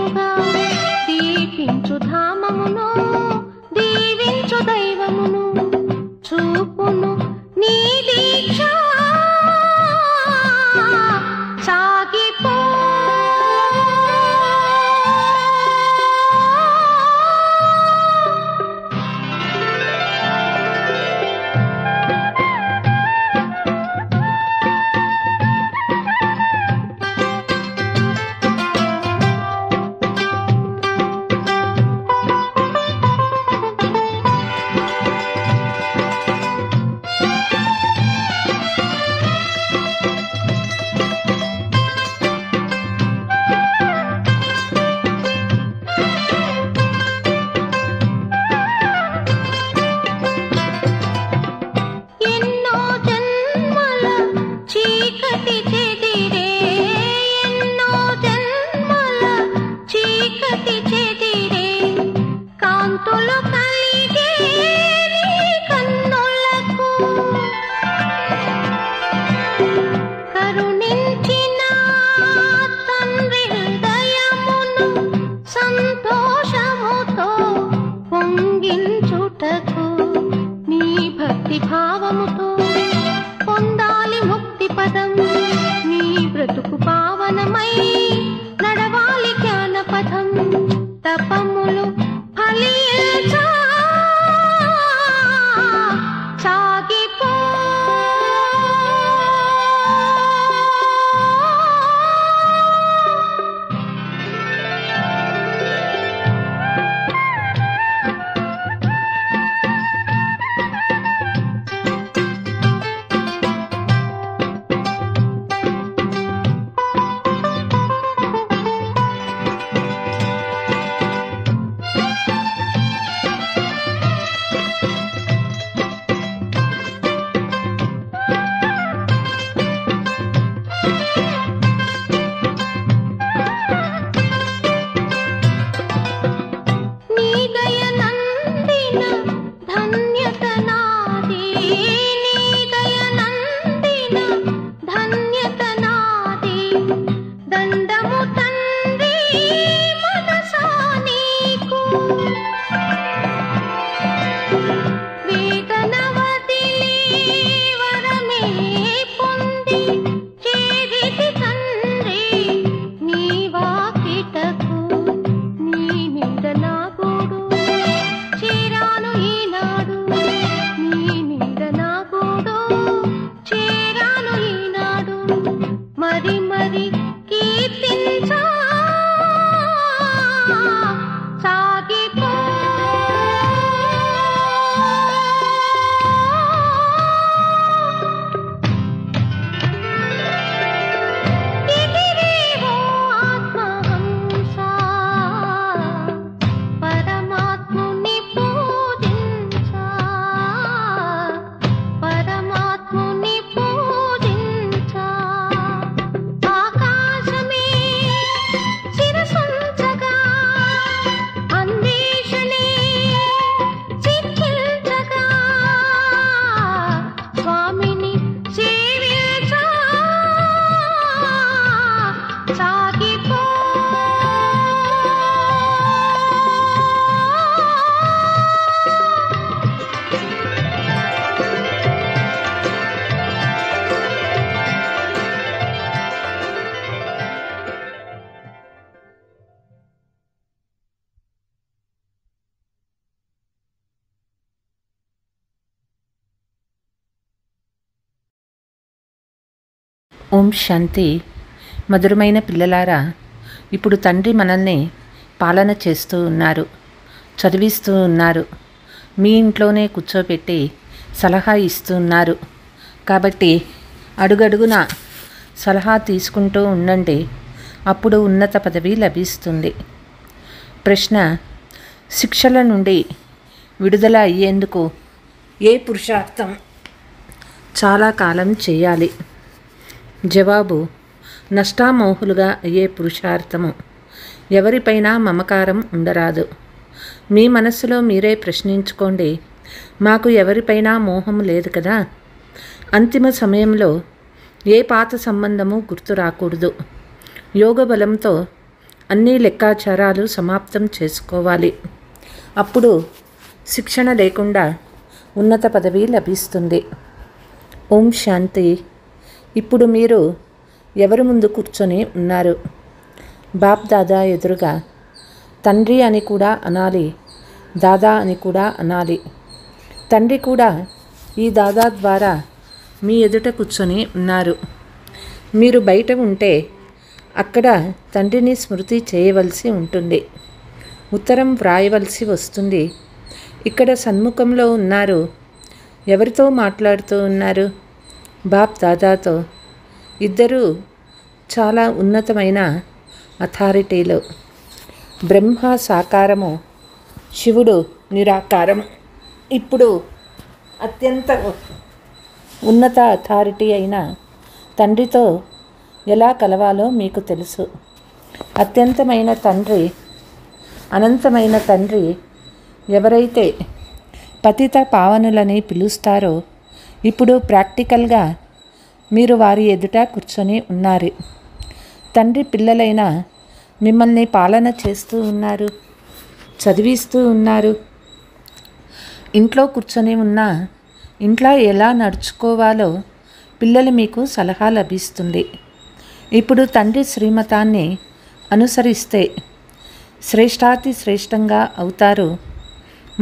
దీపముగా దీపించు ధామమును దీవించు దైవమును చూపును నీ దీక్ష సాగిపో భావముతో పొందాలి ముక్తి పదం నీ బ్రతుకు పావనమై నడవాలి జ్ఞాన పథం తపములు ఫలించా సాగిపో ఓం శాంతి. మధురమైన పిల్లలారా, ఇప్పుడు తండ్రి మనల్ని పాలన చేస్తూ ఉన్నారు, చదివిస్తూ ఉన్నారు, మీ ఇంట్లోనే కూర్చోబెట్టి సలహా ఇస్తూ ఉన్నారు. కాబట్టి అడుగడుగున సలహా తీసుకుంటూ ఉండండి, అప్పుడు ఉన్నత పదవి లభిస్తుంది. ప్రశ్న: శిక్షల నుండి విడుదల అయ్యేందుకు ఏ పురుషార్థం చాలా కాలం చేయాలి? జవాబు: నష్టామోహులుగా అయ్యే పురుషార్థము. ఎవరిపైనా మమకారం ఉండరాదు. మీ మనస్సులో మీరే ప్రశ్నించుకోండి, మాకు ఎవరిపైనా మోహం లేదు కదా. అంతిమ సమయంలో ఏ పాత సంబంధము గుర్తు రాకూడదు. యోగ బలంతో అన్ని లెక్కాచారాలు సమాప్తం చేసుకోవాలి. అప్పుడు శిక్షణ లేకుండా ఉన్నత పదవి లభిస్తుంది. ఓం శాంతి. ఇప్పుడు మీరు ఎవరి ముందు కూర్చొని ఉన్నారు? బాప్ దాదా ఎదురుగా. తండ్రి అని కూడా అనాలి, దాదా అని కూడా అనాలి. తండ్రి కూడా ఈ దాదా ద్వారా మీ ఎదుట కూర్చొని ఉన్నారు. మీరు బయట ఉంటే అక్కడ తండ్రిని స్మృతి చేయవలసి ఉంటుంది, ఉత్తరం వ్రాయవలసి వస్తుంది. ఇక్కడ సన్ముఖంలో ఉన్నారు. ఎవరితో మాట్లాడుతూ ఉన్నారు? బాప్ దాదాతో. ఇద్దరూ చాలా ఉన్నతమైన అథారిటీలు. బ్రహ్మ సాకారము, శివుడు నిరాకారము. ఇప్పుడు అత్యంత ఉన్నత అథారిటీ అయిన తండ్రితో ఎలా కలవాలో మీకు తెలుసు. అత్యంతమైన తండ్రి, అనంతమైన తండ్రి ఎవరైతే పతిత పావనులని పిలుస్తారో ఇప్పుడు ప్రాక్టికల్గా మీరు వారి ఎదుట కూర్చొని ఉన్నారు. తండ్రి పిల్లలైన మిమ్మల్ని పాలన చేస్తూ ఉన్నారు, చదివిస్తూ ఉన్నారు. ఇంట్లో కూర్చొని ఉన్నా ఇంట్లో ఎలా నడుచుకోవాలో పిల్లలు మీకు సలహా లభిస్తుంది. ఇప్పుడు తండ్రి శ్రీమతాన్ని అనుసరిస్తే శ్రేష్టాతి శ్రేష్టంగా అవుతారు.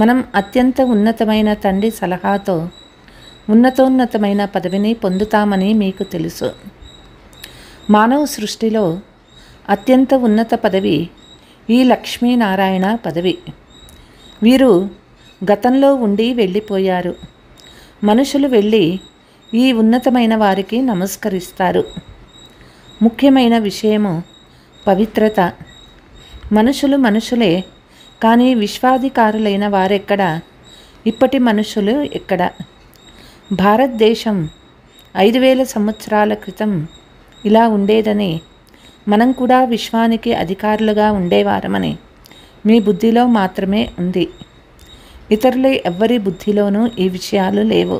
మనం అత్యంత ఉన్నతమైన తండ్రి సలహాతో ఉన్నతోన్నతమైన పదవిని పొందుతామని మీకు తెలుసు. మానవ సృష్టిలో అత్యంత ఉన్నత పదవి ఈ లక్ష్మీనారాయణ పదవి. వీరు గతంలో ఉండి వెళ్ళిపోయారు. మనుషులు వెళ్ళి ఈ ఉన్నతమైన వారికి నమస్కరిస్తారు. ముఖ్యమైన విషయము పవిత్రత. మనుషులు మనుషులే, కానీ విశ్వాధికారులైన వారెక్కడ? ఇప్పటి మనుషులు ఎక్కడ? భారతదేశం 5000 సంవత్సరాల క్రితం ఇలా ఉండేదని, మనం కూడా విశ్వానికి అధికారులుగా ఉండేవారమని మీ బుద్ధిలో మాత్రమే ఉంది. ఇతరులు ఎవ్వరి బుద్ధిలోనూ ఈ విషయాలు లేవు.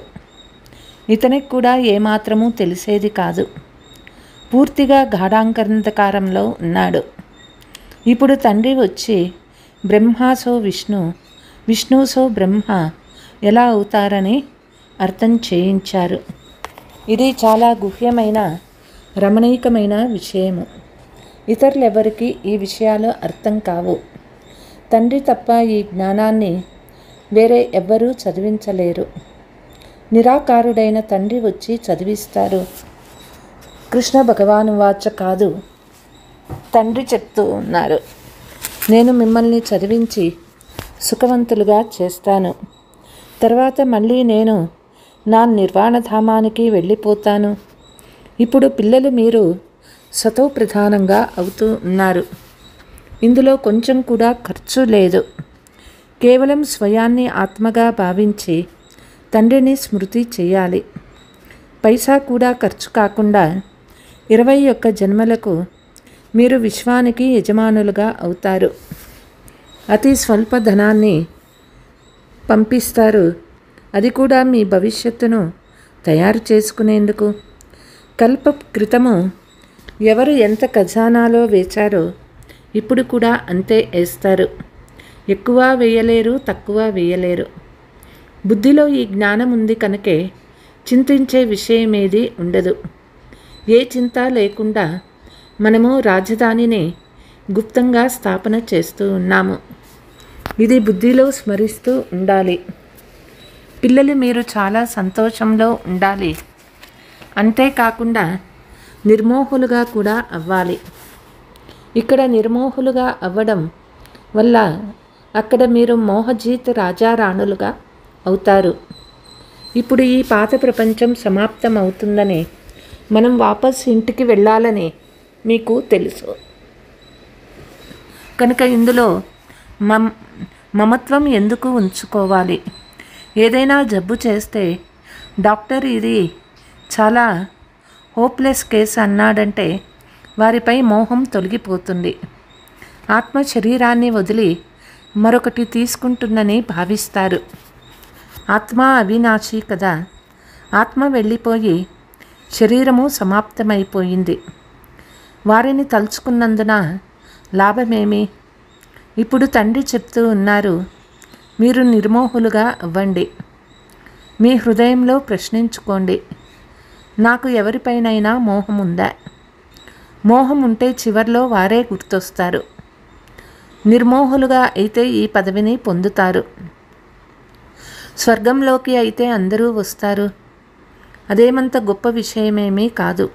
ఇతనికి కూడా ఏమాత్రమూ తెలిసేది కాదు. పూర్తిగా గాఢాంధకారంలో ఉన్నాడు. ఇప్పుడు తండ్రి వచ్చి బ్రహ్మాసో విష్ణు, విష్ణుసో బ్రహ్మ ఎలా అవుతారని అర్థం చేయించారు. ఇది చాలా గుహ్యమైన రమణీయమైన విషయము. ఇతరులెవరికి ఈ విషయాలు అర్థం కావు. తండ్రి తప్ప ఈ జ్ఞానాన్ని వేరే ఎవ్వరూ చదివించలేరు. నిరాకారుడైన తండ్రి వచ్చి చదివిస్తారు. కృష్ణ భగవాను వాచ కాదు, తండ్రి చెప్తూ ఉన్నారు, నేను మిమ్మల్ని చదివించి సుఖవంతులుగా చేస్తాను. తర్వాత మళ్ళీ నేను నా నిర్వాణధామానికి వెళ్ళిపోతాను. ఇప్పుడు పిల్లలు మీరు సతో ప్రధానంగా అవుతూ ఉన్నారు. ఇందులో కొంచెం కూడా ఖర్చు లేదు. కేవలం స్వయాన్ని ఆత్మగా భావించి తండ్రిని స్మృతి చేయాలి. పైసా కూడా ఖర్చు కాకుండా 21 జన్మలకు మీరు విశ్వానికి యజమానులుగా అవుతారు. అతి స్వల్ప ధనాన్ని పంపిస్తారు. అది కూడా మీ భవిష్యత్తును తయారు చేసుకునేందుకు. కల్ప క్రితము ఎవరు ఎంత ఖజానాలో వేచారో ఇప్పుడు కూడా అంతే వేస్తారు. ఎక్కువ వేయలేరు, తక్కువ వేయలేరు. బుద్ధిలో ఈ జ్ఞానం ఉంది కనుకే చింతించే విషయమేది ఉండదు. ఏ చింత లేకుండా మనము రాజధానిని గుప్తంగా స్థాపన చేస్తూ ఉన్నాము. ఇది బుద్ధిలో స్మరిస్తూ ఉండాలి. పిల్లలు మీరు చాలా సంతోషంలో ఉండాలి. అంతేకాకుండా నిర్మోహులుగా కూడా అవ్వాలి. ఇక్కడ నిర్మోహులుగా అవ్వడం వల్ల అక్కడ మీరు మోహజీత్ రాజారాణులుగా అవుతారు. ఇప్పుడు ఈ పాత ప్రపంచం సమాప్తం అవుతుందని, మనం వాపస్ ఇంటికి వెళ్ళాలని మీకు తెలుసు కనుక ఇందులో మమత్వం ఎందుకు ఉంచుకోవాలి? ఏదైనా జబ్బు చేస్తే డాక్టర్ ఇది చాలా హోప్లెస్ కేసు అన్నాడంటే వారిపై మోహం తొలగిపోతుంది. ఆత్మ శరీరాన్ని వదిలి మరొకటి తీసుకుంటుందని భావిస్తారు. ఆత్మ అవినాశి కదా. ఆత్మ వెళ్ళిపోయి శరీరము సమాప్తమైపోయింది. వారిని తలుచుకున్నందున లాభమేమి? ఇప్పుడు తండ్రి చెప్తూ ఉన్నారు, మీరు నిర్మోహులుగా అవ్వండి. మీ హృదయంలో ప్రశ్నించుకోండి, నాకు ఎవరిపైనైనా మోహం ఉందా? మోహం ఉంటే చివర్లో వారే గుర్తొస్తారు. నిర్మోహులుగా అయితే ఈ పదవిని పొందుతారు. స్వర్గంలోకి అయితే అందరూ వస్తారు. అదేమంత గొప్ప విషయమేమీ కాదు.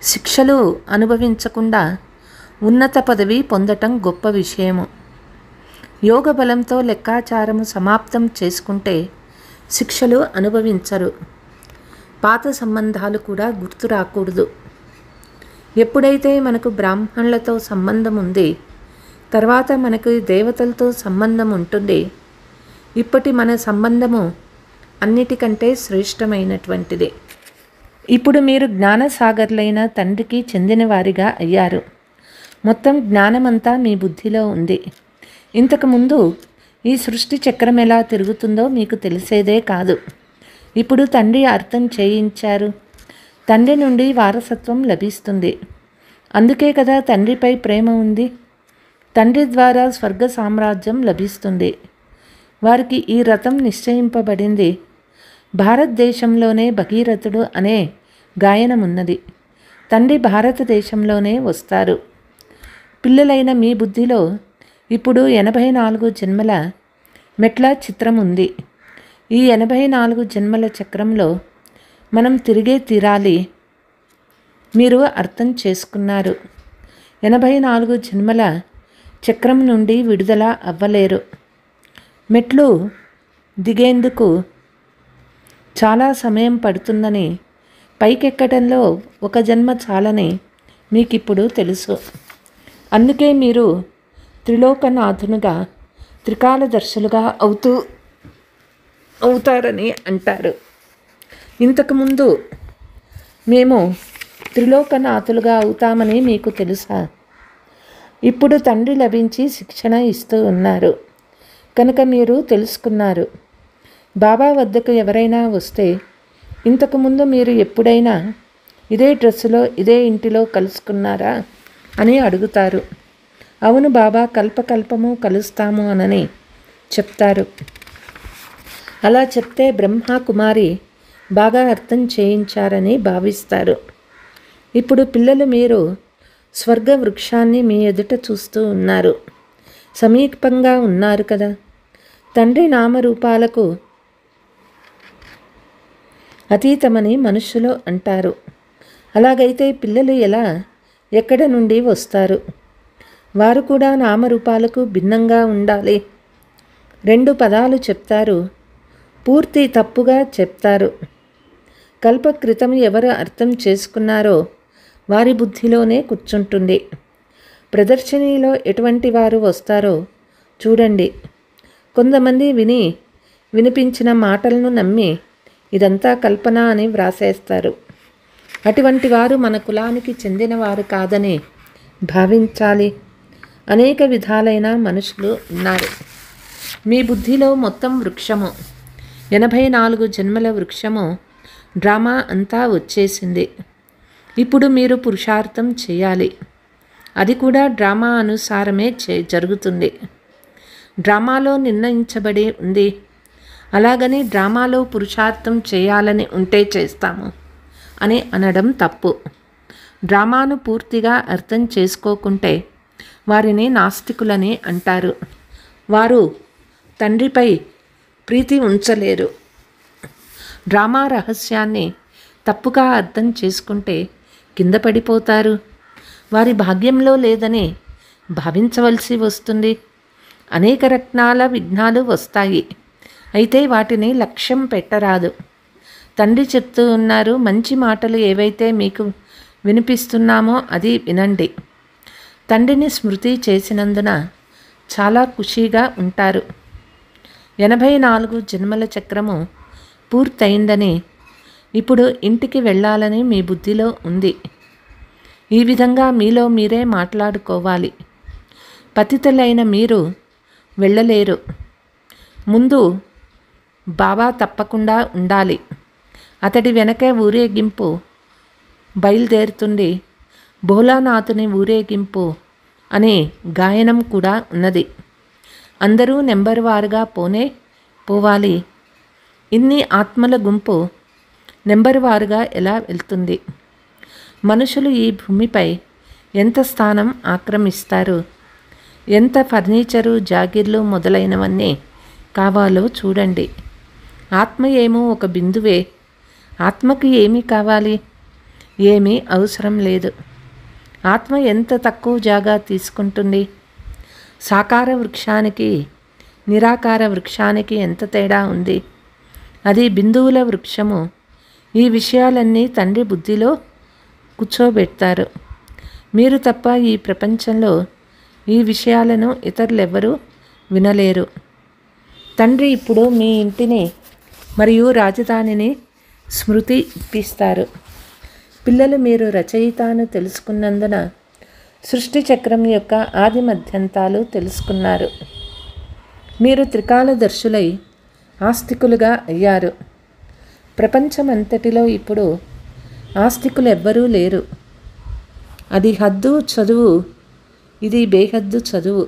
శిక్షలు అనుభవించకుండా ఉన్నత పదవి పొందటం గొప్ప విషయము. యోగ బలంతో లెక్కాచారము సమాప్తం చేసుకుంటే శిక్షలు అనుభవించరు. పాత సంబంధాలు కూడా గుర్తు రాకూడదు. ఎప్పుడైతే మనకు బ్రాహ్మణులతో సంబంధం ఉంది, తర్వాత మనకు దేవతలతో సంబంధం ఉంటుంది. ఇప్పటి మన సంబంధము అన్నిటికంటే శ్రేష్టమైనటువంటిది. ఇప్పుడు మీరు జ్ఞానసాగర్లైన తండ్రికి చెందిన వారిగా అయ్యారు. మొత్తం జ్ఞానమంతా మీ బుద్ధిలో ఉంది. ఇంతకుముందు ఈ సృష్టి చక్రం ఎలా తిరుగుతుందో మీకు తెలిసేదే కాదు. ఇప్పుడు తండ్రి అర్థం చేయించారు. తండ్రి నుండి వారసత్వం లభిస్తుంది. అందుకే కదా తండ్రిపై ప్రేమ ఉంది. తండ్రి ద్వారా స్వర్గ సామ్రాజ్యం లభిస్తుంది. వారికి ఈ రథం నిశ్చయింపబడింది. భారతదేశంలోనే భగీరథుడు అనే గాయనమున్నది. తండ్రి భారతదేశంలోనే వస్తారు. పిల్లలైన మీ బుద్ధిలో ఇప్పుడు 84 జన్మల మెట్ల చిత్రం ఉంది. ఈ 84 జన్మల చక్రంలో మనం తిరిగే తీరాలి. మీరు అర్థం చేసుకున్నారు. 84 జన్మల చక్రం నుండి విడుదల అవ్వలేరు. మెట్లు దిగేందుకు చాలా సమయం పడుతుందని, పైకెక్కడంలో ఒక జన్మ చాలని మీకిప్పుడు తెలుసు. అందుకే మీరు త్రిలోకనాథునుగా, త్రికాలదర్శులుగా అవుతారని అంటారు. ఇంతకుముందు మేము త్రిలోకనాథులుగా అవుతామని మీకు తెలుసా? ఇప్పుడు తండ్రి లభించి శిక్షణ ఇస్తూ ఉన్నారు కనుక మీరు తెలుసుకున్నారు. బాబా వద్దకు ఎవరైనా వస్తే, ఇంతకుముందు మీరు ఎప్పుడైనా ఇదే డ్రెస్సులో ఇదే ఇంటిలో కలుసుకున్నారా అని అడుగుతారు. అవును బాబా, కల్పకల్పము కలుస్తాము అనని చెప్తారు. అలా చెప్తే బ్రహ్మ కుమారి బాగా అర్థం చేయించారని భావిస్తారు. ఇప్పుడు పిల్లలు మీరు స్వర్గ వృక్షాన్ని మీ ఎదుట చూస్తూ ఉన్నారు. సమీపంగా ఉన్నారు కదా. తండ్రి నామరూపాలకు అతీతమని మనుషులు అంటారు. అలాగైతే పిల్లలు ఎక్కడ నుండి వస్తారు? వారు కూడా నామరూపాలకు భిన్నంగా ఉండాలి. 2 పదాలు చెప్తారు, పూర్తి తప్పుగా చెప్తారు. కల్పకృతం ఎవరు అర్థం చేసుకున్నారో వారి బుద్ధిలోనే కూర్చుంటుంది. ప్రదర్శనీలో ఎటువంటి వారు వస్తారో చూడండి. కొంతమంది వినిపించిన మాటలను నమ్మి ఇదంతా కల్పన అని వ్రాసేస్తారు. అటువంటి వారు మన కులానికి చెందినవారు కాదని భావించాలి. అనేక విధాలైన మనుషులు ఉన్నారు. మీ బుద్ధిలో మొత్తం వృక్షము 84 జన్మల వృక్షము డ్రామా అంతా వచ్చేసింది. ఇప్పుడు మీరు పురుషార్థం చేయాలి. అది కూడా డ్రామా అనుసారమే జరుగుతుంది. డ్రామాలో నిర్ణయించబడి ఉంది. అలాగని డ్రామాలో పురుషార్థం చేయాలని ఉంటే చేస్తాము అని అనడం తప్పు. డ్రామాను పూర్తిగా అర్థం చేసుకోకుంటే వారిని నాస్తికులని అంటారు. వారు తండ్రిపై ప్రీతి ఉంచలేరు. డ్రామా రహస్యాన్ని తప్పుగా అర్థం చేసుకుంటే కింద పడిపోతారు. వారి భాగ్యంలో లేదని భావించవలసి వస్తుంది. అనేక రత్నాల విఘ్నాలు వస్తాయి. అయితే వాటిని లక్ష్యం పెట్టరాదు. తండ్రి చెప్తూ ఉన్నారు, మంచి మాటలు ఏవైతే మీకు వినిపిస్తున్నామో అది వినండి. తండ్రిని స్మృతి చేసినందున చాలా ఖుషీగా ఉంటారు. 84 జన్మల చక్రము పూర్తయిందని, ఇప్పుడు ఇంటికి వెళ్ళాలని మీ బుద్ధిలో ఉంది. ఈ విధంగా మీలో మీరే మాట్లాడుకోవాలి. పతితులైన మీరు వెళ్ళలేరు. ముందు బాబా తప్పకుండా ఉండాలి. అతడి వెనకే ఊరేగింపు బయలుదేరుతుంది. భోలానాథుని ఊరేగింపు అనే గాయనం కూడా ఉన్నది. అందరూ నెంబర్ వారుగా పోవాలి. ఇన్ని ఆత్మల గుంపు నెంబర్ వారుగా ఎలా వెళ్తుంది? మనుషులు ఈ భూమిపై ఎంత స్థానం ఆక్రమిస్తారు? ఎంత ఫర్నిచరు, జాగిర్లు మొదలైనవన్నీ కావాలో చూడండి. ఆత్మ ఏమో ఒక బిందువే. ఆత్మకు ఏమీ కావాలి? ఏమీ అవసరం లేదు. ఆత్మ ఎంత తక్కువ జాగా తీసుకుంటుంది? సాకార వృక్షానికి నిరాకార వృక్షానికి ఎంత తేడా ఉంది? అది బిందువుల వృక్షము. ఈ విషయాలన్నీ తండ్రి బుద్ధిలో కూర్చోబెడతారు. మీరు తప్ప ఈ ప్రపంచంలో ఈ విషయాలను ఇతరులెవ్వరూ వినలేరు. తండ్రి ఇప్పుడు మీ ఇంటిని మరియు రాజధానిని స్మృతి ఇప్పిస్తారు. పిల్లలు మీరు రచయితను తెలుసుకున్నందున సృష్టి చక్రం యొక్క ఆది మధ్యంతాలు తెలుసుకున్నారు. మీరు త్రికాలదర్శులై ఆస్తికులుగా అయ్యారు. ప్రపంచమంతటిలో ఇప్పుడు ఆస్తికులు ఎవ్వరూ లేరు. అది హద్దు చదువు, ఇది బేహద్దు చదువు.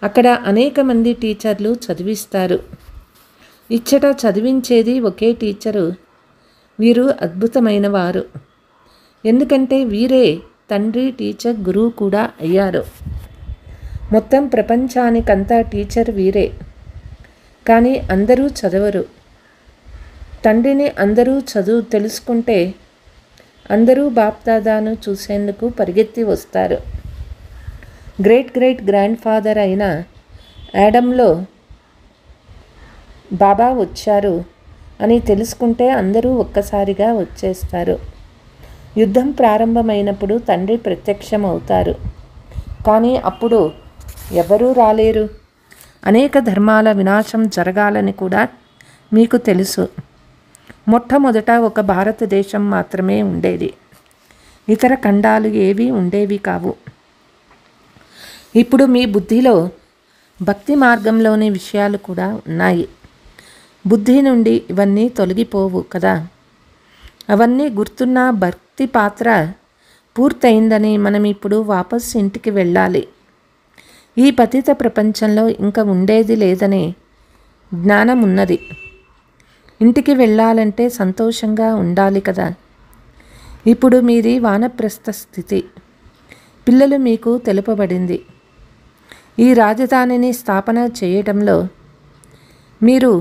అక్కడ అనేక మంది టీచర్లు చదివిస్తారు. ఇచ్చట చదివించేది ఒకే టీచరు. వీరు అద్భుతమైన వారు. ఎందుకంటే వీరే తండ్రి, టీచర్, గురువు కూడా అయ్యారు. మొత్తం ప్రపంచానికంతా టీచర్ వీరే. కానీ అందరూ చదవరు. తండ్రిని అందరూ తెలుసుకుంటే అందరూ బాప్దాదాను చూసేందుకు పరిగెత్తి వస్తారు. గ్రేట్ గ్రేట్ గ్రాండ్ ఫాదర్ అయిన యాడమ్లో బాబా వచ్చారు అని తెలుసుకుంటే అందరూ ఒక్కసారిగా వచ్చేస్తారు. యుద్ధం ప్రారంభమైనప్పుడు తండ్రి ప్రత్యక్షమవుతారు. కానీ అప్పుడు ఎవరూ రాలేరు. అనేక ధర్మాల వినాశం జరగాలని కూడా మీకు తెలుసు. మొట్టమొదట ఒక భారతదేశం మాత్రమే ఉండేది. ఇతర ఖండాలు ఏవీ ఉండేవి కావు. ఇప్పుడు మీ బుద్ధిలో భక్తి మార్గంలోని విషయాలు కూడా ఉన్నాయి. బుద్ధి నుండి ఇవన్నీ తొలగిపోవు కదా. అవన్నీ గుర్తున్న భక్తి పాత్ర పూర్తయిందని మనం ఇప్పుడు వాపస్ ఇంటికి వెళ్ళాలి. ఈ పతిత ప్రపంచంలో ఇంకా ఉండేది లేదనే జ్ఞానం ఉన్నది. ఇంటికి వెళ్ళాలంటే సంతోషంగా ఉండాలి కదా. ఇప్పుడు మీది వానప్రస్థ స్థితి. పిల్లలు మీకు తెలుపబడింది. ఈ రాజధానిని స్థాపన చేయడంలో మీరు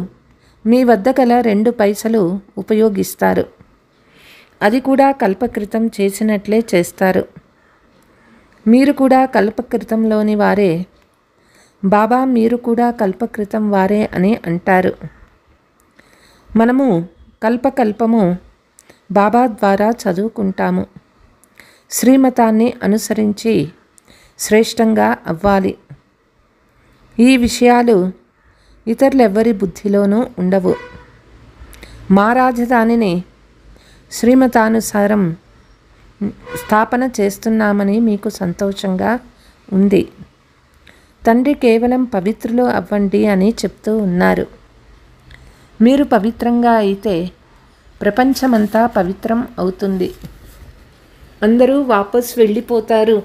మీ వద్ద గల 2 పైసలు ఉపయోగిస్తారు. అది కూడా కల్పకృతం చేసినట్లే చేస్తారు. మీరు కూడా కల్పకృతంలోని వారే. బాబా మీరు కూడా కల్పకృతం వారే అని అంటారు. మనము కల్పకల్పము బాబా ద్వారా చదువుకుంటాము. శ్రీమతాన్ని అనుసరించి శ్రేష్టంగా అవ్వాలి. ఈ విషయాలు ఇతరులెవ్వరి బుద్ధిలోనూ ఉండవు. మా రాజధానిని శ్రీమతానుసారం స్థాపన చేస్తున్నామని మీకు సంతోషంగా ఉంది. తండ్రి కేవలం పవిత్రులు అవ్వండి అని చెప్తూ ఉన్నారు. మీరు పవిత్రంగా అయితే ప్రపంచమంతా పవిత్రం అవుతుంది. అందరూ వాపస్ వెళ్ళిపోతారు.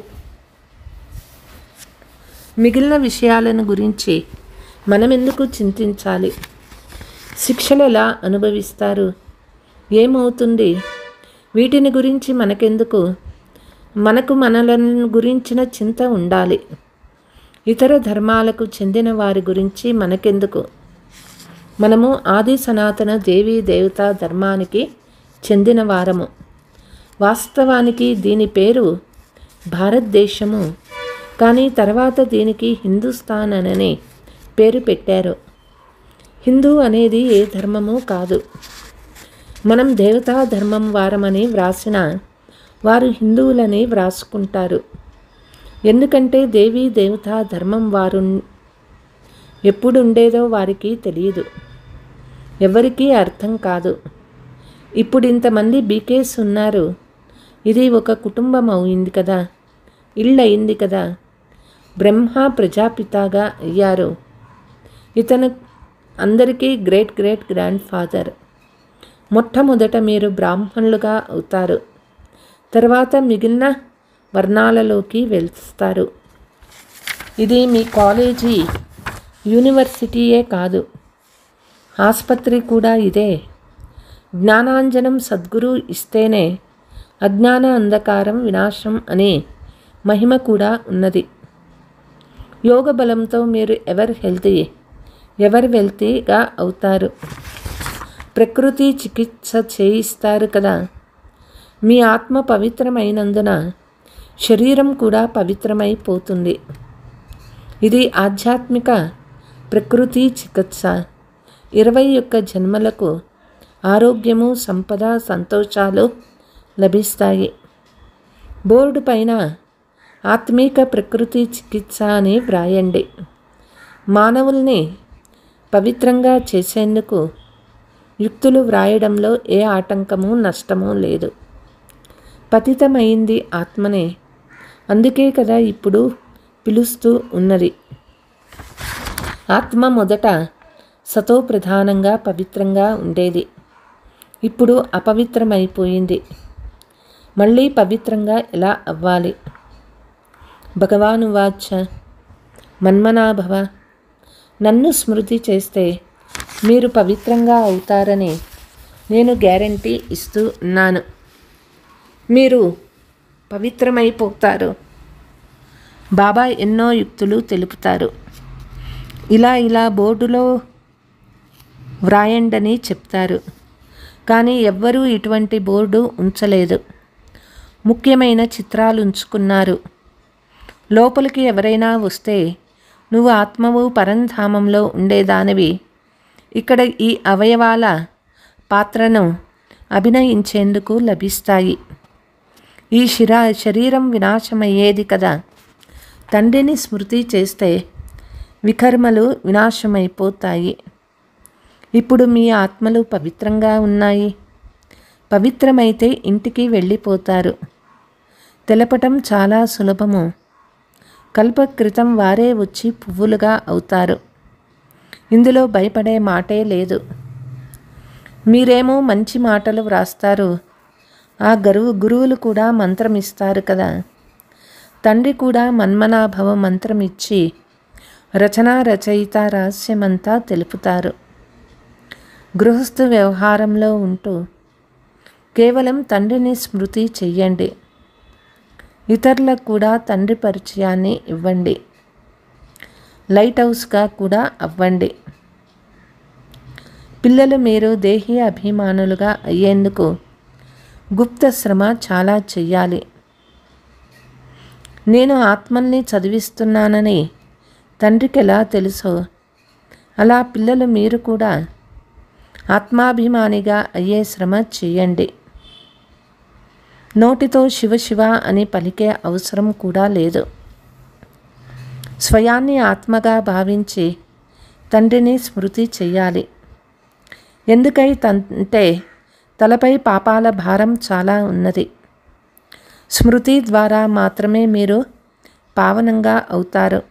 మిగిలిన విషయాలను గురించి మనమెందుకు చింతించాలి? శిక్షలు ఎలా అనుభవిస్తారు? ఏమవుతుంది? వీటిని గురించి మనకెందుకు? మనకు మనలను గురించిన చింత ఉండాలి. ఇతర ధర్మాలకు చెందిన వారి గురించి మనకెందుకు? మనము ఆది సనాతన దేవీ దేవతా ధర్మానికి చెందిన వారము. వాస్తవానికి దీని పేరు భారతదేశము, కానీ తర్వాత దీనికి హిందుస్థాన్ అనే పేరు పెట్టారు. హిందూ అనేది ఏ ధర్మము కాదు. మనం దేవతా ధర్మం వారమని వ్రాసిన వారు హిందువులని వ్రాసుకుంటారు. ఎందుకంటే దేవీ దేవతా ధర్మం వారు ఎప్పుడు ఉండేదో వారికి తెలియదు. ఎవరికీ అర్థం కాదు. ఇప్పుడు ఇంతమంది బీకేస్ ఉన్నారు. ఇది ఒక కుటుంబం అయింది కదా, ఇల్లు అయింది కదా. బ్రహ్మ ప్రజాపితగా అయ్యారు. ఇతను అందరికీ గ్రేట్ గ్రేట్ గ్రాండ్ ఫాదర్. మొట్టమొదట మీరు బ్రాహ్మణులుగా అవుతారు. తర్వాత మిగిలిన వర్ణాలలోకి వెళ్తారు. ఇది మీ కాలేజీ, యూనివర్సిటీయే కాదు, ఆసుపత్రి కూడా ఇదే. జ్ఞానాంజనం సద్గురు ఇస్తేనే అజ్ఞాన అంధకారం వినాశం అనే మహిమ కూడా ఉన్నది. యోగ బలంతో మీరు ఎవరు వెల్తీగా అవుతారు. ప్రకృతి చికిత్స చేయిస్తారు కదా. మీ ఆత్మ పవిత్రమైనందున శరీరం కూడా పవిత్రమైపోతుంది. ఇది ఆధ్యాత్మిక ప్రకృతి చికిత్స. 21 జన్మలకు ఆరోగ్యము, సంపద, సంతోషాలు లభిస్తాయి. బోర్డు పైన ఆత్మీక ప్రకృతి చికిత్స అని వ్రాయండి. మానవుల్ని పవిత్రంగా చేసేందుకు యుక్తులు వ్రాయడంలో ఏ ఆటంకము, నష్టము లేదు. పతితమైంది ఆత్మనే, అందుకే కదా ఇప్పుడు పిలుస్తూ ఉన్నది. ఆత్మ మొదట సతో ప్రధానంగా పవిత్రంగా ఉండేది. ఇప్పుడు అపవిత్రమైపోయింది. మళ్ళీ పవిత్రంగా ఎలా అవ్వాలి? భగవానువాచ మన్మనాభవ, నన్ను స్మృతి చేస్తే మీరు పవిత్రంగా అవుతారని నేను గ్యారంటీ ఇస్తూ ఉన్నాను. మీరు పవిత్రమైపోతారు. బాబా ఎన్నో యుక్తులు తెలుపుతారు. ఇలా బోర్డులో వ్రాయండని చెప్తారు. కానీ ఎవ్వరూ ఇటువంటి బోర్డు ఉంచలేదు. ముఖ్యమైన చిత్రాలు ఉంచుకున్నారు. లోపలికి ఎవరైనా వస్తే నువ్వు ఆత్మవు పరంధామంలో ఉండేదానివి, ఇక్కడ ఈ అవయవాల పాత్రను అభినయించేందుకు లభిస్తాయి. ఈ శరీరం వినాశమయ్యేది కదా. తండ్రిని స్మృతి చేస్తే వికర్మలు వినాశమైపోతాయి. ఇప్పుడు మీ ఆత్మలు పవిత్రంగా ఉన్నాయి. పవిత్రమైతే ఇంటికి వెళ్ళిపోతారు. తెలపటం చాలా సులభము. కల్పకృతం వారే వచ్చి పువ్వులుగా అవుతారు. ఇందులో భయపడే మాటే లేదు. మీరేమో మంచి మాటలు వ్రాస్తారు. ఆ గురువులు కూడా మంత్రం ఇస్తారు కదా. తండ్రి కూడా మన్మనాభవ మంత్రం ఇచ్చి రచనా రచయిత రహస్యమంతా తెలుపుతారు. గృహస్థు వ్యవహారంలో ఉంటూ కేవలం తండ్రిని స్మృతి చెయ్యండి. ఇతరులకు కూడా తండ్రి పరిచయాన్ని ఇవ్వండి. లైట్ హౌస్గా కూడా అవ్వండి. పిల్లలు మీరు దేహీ అభిమానులుగా అయ్యేందుకు గుప్త శ్రమ చాలా చెయ్యాలి. నేను ఆత్మల్ని చదివిస్తున్నానని తండ్రికి ఎలా తెలుసో అలా పిల్లలు మీరు కూడా ఆత్మాభిమానిగా అయ్యే శ్రమ చేయండి. నోటితో శివ శివ అని పలికే అవసరం కూడా లేదు. స్వయాన్ని ఆత్మగా భావించి తండ్రిని స్మృతి చెయ్యాలి. ఎందుకంటే తలపై పాపాల భారం చాలా ఉన్నది. స్మృతి ద్వారా మాత్రమే మీరు పావనంగా అవుతారు.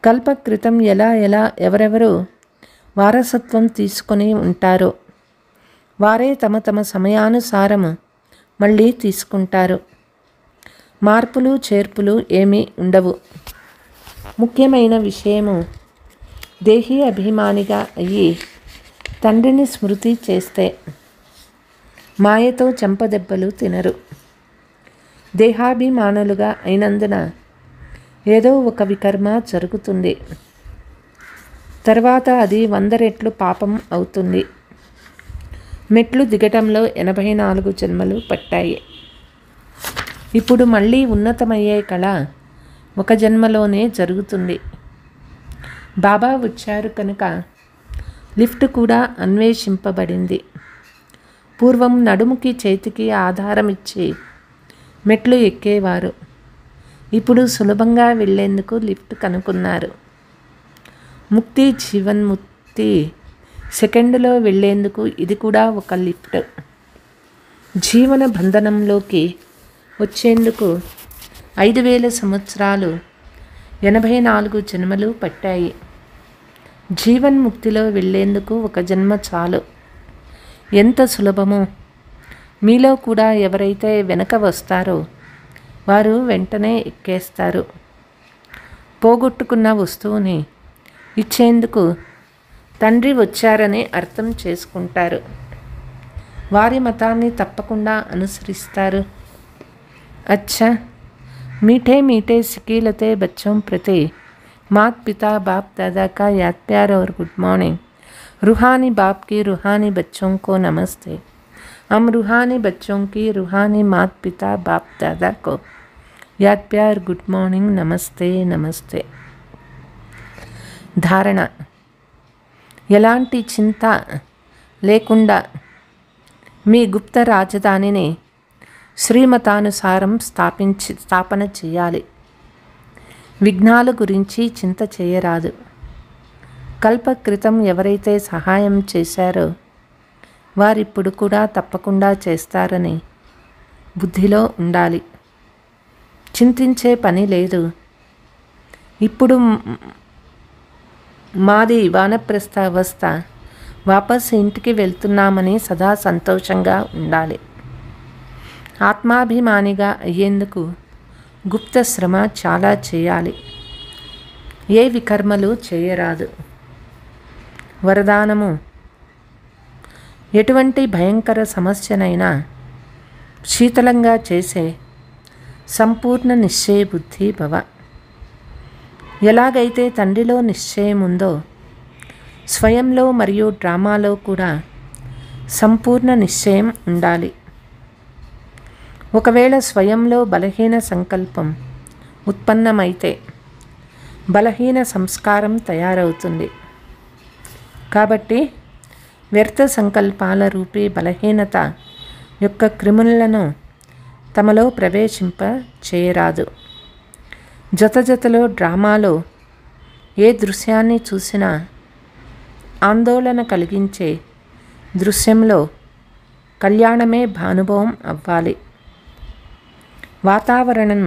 కల్పకృతం ఎలా ఎవరెవరు వారసత్వం తీసుకొని ఉంటారో వారే తమ తమ సమయానుసారము మళ్ళీ తీసుకుంటారు. మార్పులు చేర్పులు ఏమీ ఉండవు. ముఖ్యమైన విషయము దేహీ అభిమానిగా అయ్యి తండ్రిని స్మృతి చేస్తే మాయతో చెంపదెబ్బలు తినరు. దేహాభిమానులుగా అయినందున ఏదో ఒక వికర్మ జరుగుతుంది. తర్వాత అది 100 రెట్లు పాపం అవుతుంది. మెట్లు దిగటంలో 84 జన్మలు పట్టాయి. ఇప్పుడు మళ్ళీ ఉన్నతమయ్యే కళ ఒక జన్మలోనే జరుగుతుంది. బాబా వచ్చారు కనుక లిఫ్ట్ కూడా అన్వేషింపబడింది. పూర్వం నడుముకి చేతికి ఆధారం ఇచ్చి మెట్లు ఎక్కేవారు. ఇప్పుడు సులభంగా వెళ్ళేందుకు లిఫ్ట్ కనుక్కున్నారు. ముక్తి జీవన్ముక్తి సెకండ్లో వెళ్ళేందుకు ఇది కూడా ఒక లిఫ్ట్. జీవన బంధనంలోకి వచ్చేందుకు 5000 సంవత్సరాలు 84 జన్మలు పట్టాయి. జీవన్ముక్తిలో వెళ్ళేందుకు ఒక జన్మ చాలు. ఎంత సులభమో! మీలో కూడా ఎవరైతే వెనక వస్తారో వారు వెంటనే ఎక్కేస్తారు. పోగొట్టుకున్న వస్తువుని ఇచ్చేందుకు తండ్రి వచ్చారని అర్థం చేసుకుంటారు. వారి మతాన్ని తప్పకుండా అనుసరిస్తారు. अच्छा, मीठे मीठे सिकीलते बच्चों प्रति मात पिता बाप दादा का याद प्यार और गुड मॉर्निंग. रूहानी बाप की रूहानी बच्चों को नमस्ते. हम रूहानी बच्चों की रूहानी मात पिता बाप दादा को याद प्यार गुड मॉर्निंग नमस्ते नमस्ते. ధారణ: ఎలాంటి చింత లేకుండా మీ గుప్త రాజధానిని శ్రీమతానుసారం స్థాపన చేయాలి. విఘ్నాల గురించి చింత చేయరాదు. కల్ప క్రితం ఎవరైతే సహాయం చేశారో వారిప్పుడు కూడా తప్పకుండా చేస్తారని బుద్ధిలో ఉండాలి. చింతించే పని లేదు. ఇప్పుడు మాది వానప్రస్థ అవస్థ, వాపస్ ఇంటికి వెళ్తున్నామని సదా సంతోషంగా ఉండాలి. ఆత్మాభిమానిగా అయ్యేందుకు గుప్త శ్రమ చాలా చేయాలి. ఏ వికర్మలు చేయరాదు. వరదానము: ఎటువంటి భయంకర సమస్యనైనా శీతలంగా చేసే సంపూర్ణ నిశ్చయ బుద్ధి భవ. ఎలాగైతే తండ్రిలో నిశ్చయం ఉందో స్వయంలో మరియు డ్రామాలో కూడా సంపూర్ణ నిశ్చయం ఉండాలి. ఒకవేళ స్వయంలో బలహీన సంకల్పం ఉత్పన్నమైతే బలహీన సంస్కారం తయారవుతుంది. కాబట్టి వ్యర్థ సంకల్పాల రూపీ బలహీనత యొక్క క్రిములను తమలో ప్రవేశింప చేయరాదు. జతజతలో డ్రామాలో ఏ దృశ్యాన్ని చూసినా ఆందోళన కలిగించే దృశ్యంలో కళ్యాణమే భానుభవం అవ్వాలి. వాతావరణం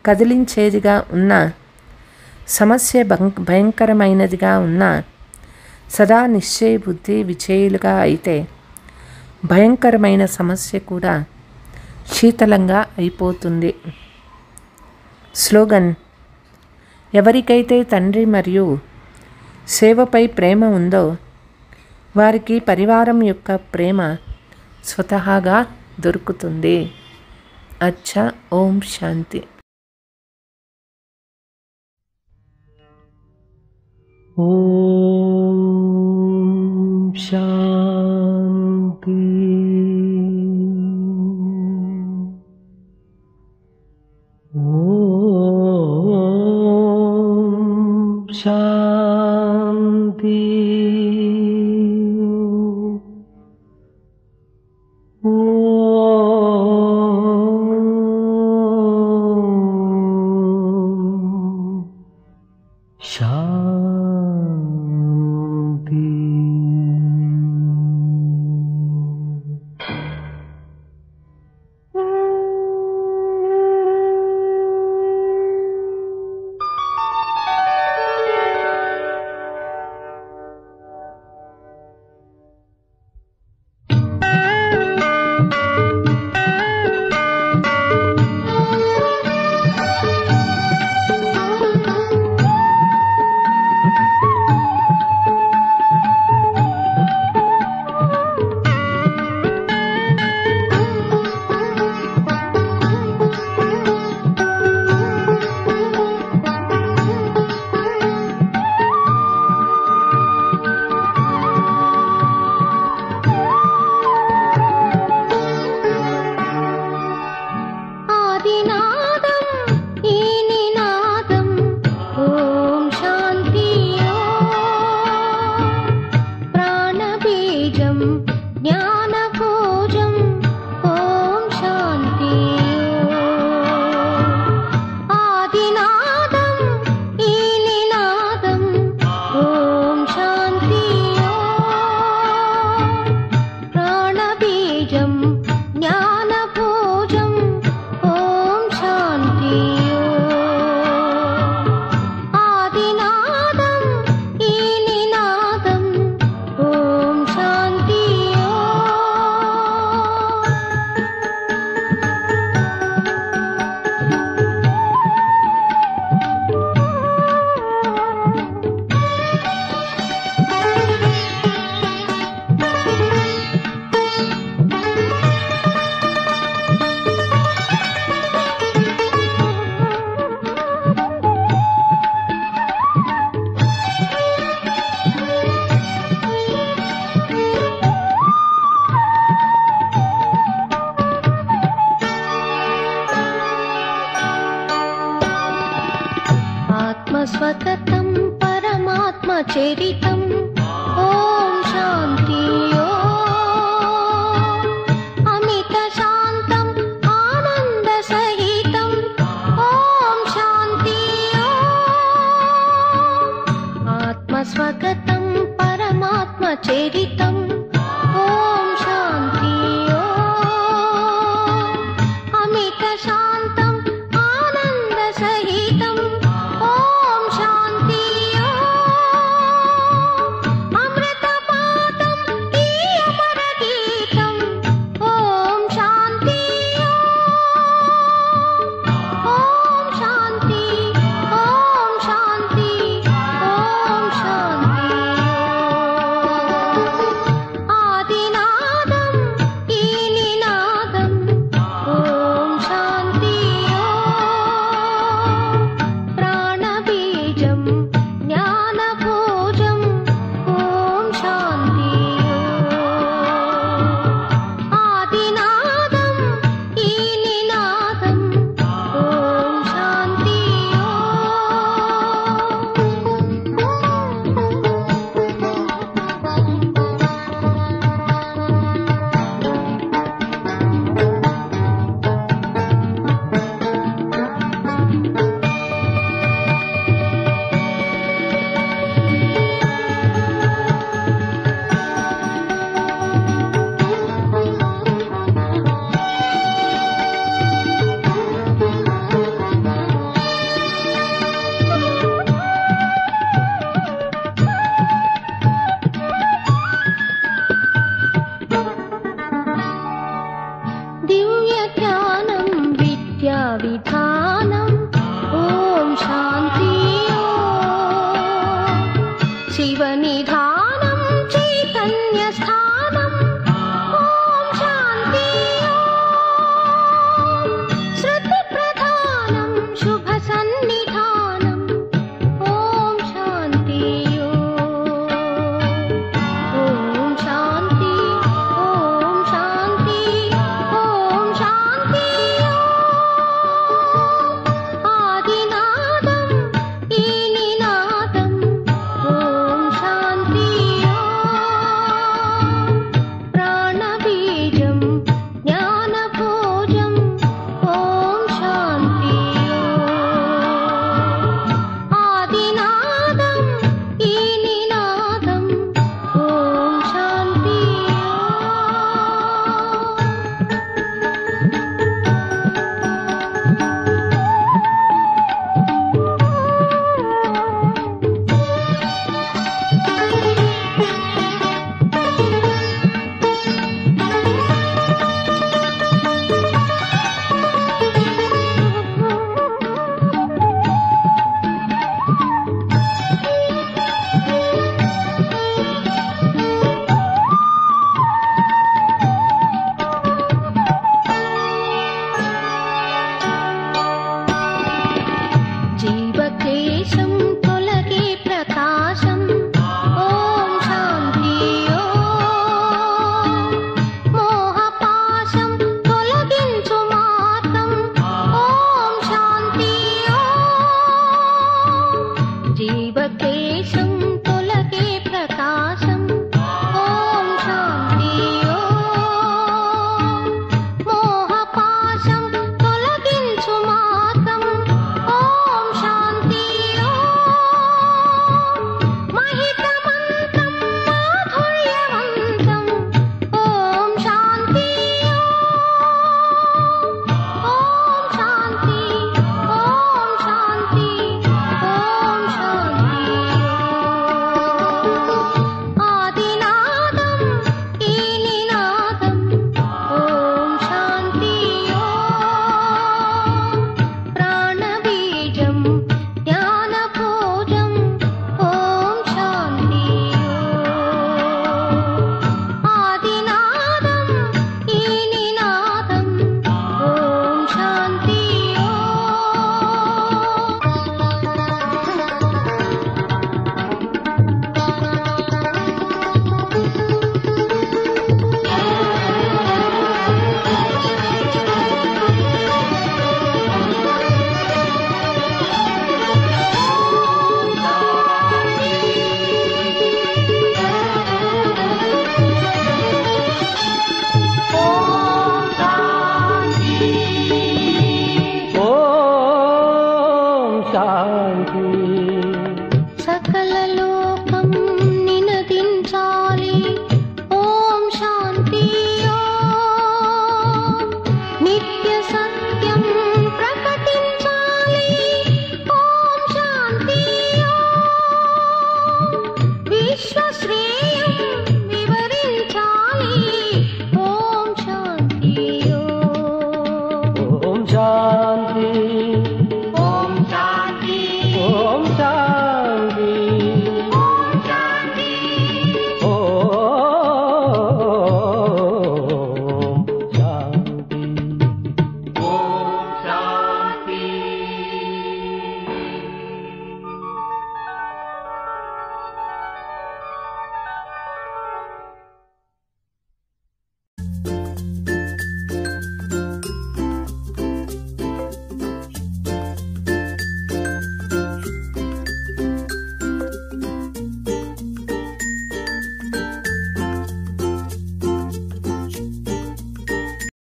కదిలించేదిగా ఉన్న, సమస్య భయంకరమైనదిగా ఉన్న సదా నిశ్చయ బుద్ధి విజయులుగా అయితే భయంకరమైన సమస్య కూడా శీతలంగా అయిపోతుంది. స్లోగన్: ఎవరికైతే తండ్రి మరియు సేవపై ప్రేమ ఉందో వారికి పరివారం యొక్క ప్రేమ స్వతహాగా దొరుకుతుంది. अच्छा, ओम शांति. ओम शांति. ओम शांति. ఆత్మస్వగతం పరమాత్మ చరితం ఓం శాంతి ఓం అమిత శాంతం ఆనంద సహితం ఓం శాంతి ఓం ఆత్మస్వగతం పరమాత్మ చరితం